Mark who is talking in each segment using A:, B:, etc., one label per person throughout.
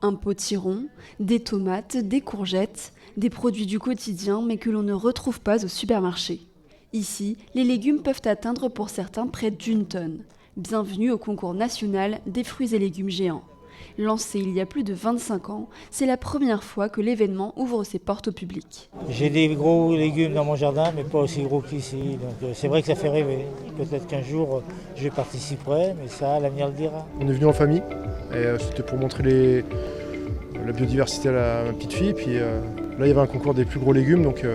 A: Un potiron, des tomates, des courgettes, des produits du quotidien mais que l'on ne retrouve pas au supermarché. Ici, les légumes peuvent atteindre pour certains près d'1 tonne. Bienvenue au concours national des fruits et légumes géants. Lancé il y a plus de 25 ans, c'est la première fois que l'événement ouvre ses portes au public.
B: J'ai des gros légumes dans mon jardin, mais pas aussi gros qu'ici. Donc c'est vrai que ça fait rêver. Peut-être qu'un jour je participerai, mais ça, l'avenir le dira.
C: On est venu en famille, et c'était pour montrer la biodiversité à ma petite fille. Puis là, il y avait un concours des plus gros légumes, donc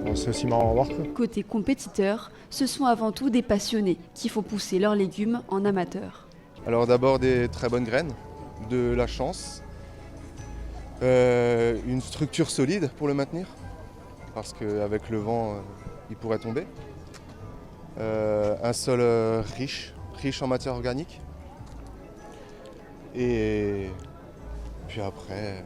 C: bon, c'est aussi marrant à voir.
A: Côté compétiteurs, ce sont avant tout des passionnés qui font pousser leurs légumes en amateurs.
D: Alors d'abord des très bonnes graines, de la chance, une structure solide pour le maintenir, parce qu'avec le vent, il pourrait tomber. Un sol riche en matière organique. Et puis après,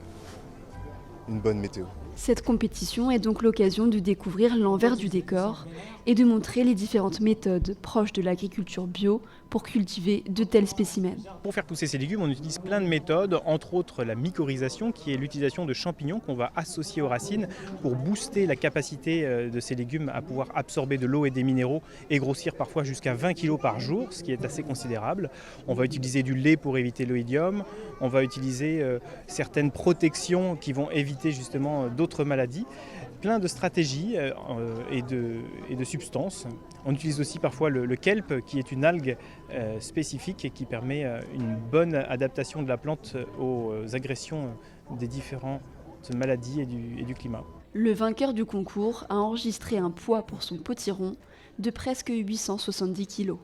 D: une bonne météo.
A: Cette compétition est donc l'occasion de découvrir l'envers du décor et de montrer les différentes méthodes proches de l'agriculture bio pour cultiver de tels spécimens.
E: Pour faire pousser ces légumes, on utilise plein de méthodes, entre autres la mycorhisation, qui est l'utilisation de champignons qu'on va associer aux racines pour booster la capacité de ces légumes à pouvoir absorber de l'eau et des minéraux et grossir parfois jusqu'à 20 kg par jour, ce qui est assez considérable. On va utiliser du lait pour éviter l'oïdium, on va utiliser certaines protections qui vont éviter justement d'autres maladies. Plein de stratégies et de substances. On utilise aussi parfois le kelp, qui est une algue spécifique et qui permet une bonne adaptation de la plante aux agressions des différentes maladies et du climat.
A: Le vainqueur du concours a enregistré un poids pour son potiron de presque 870 kg.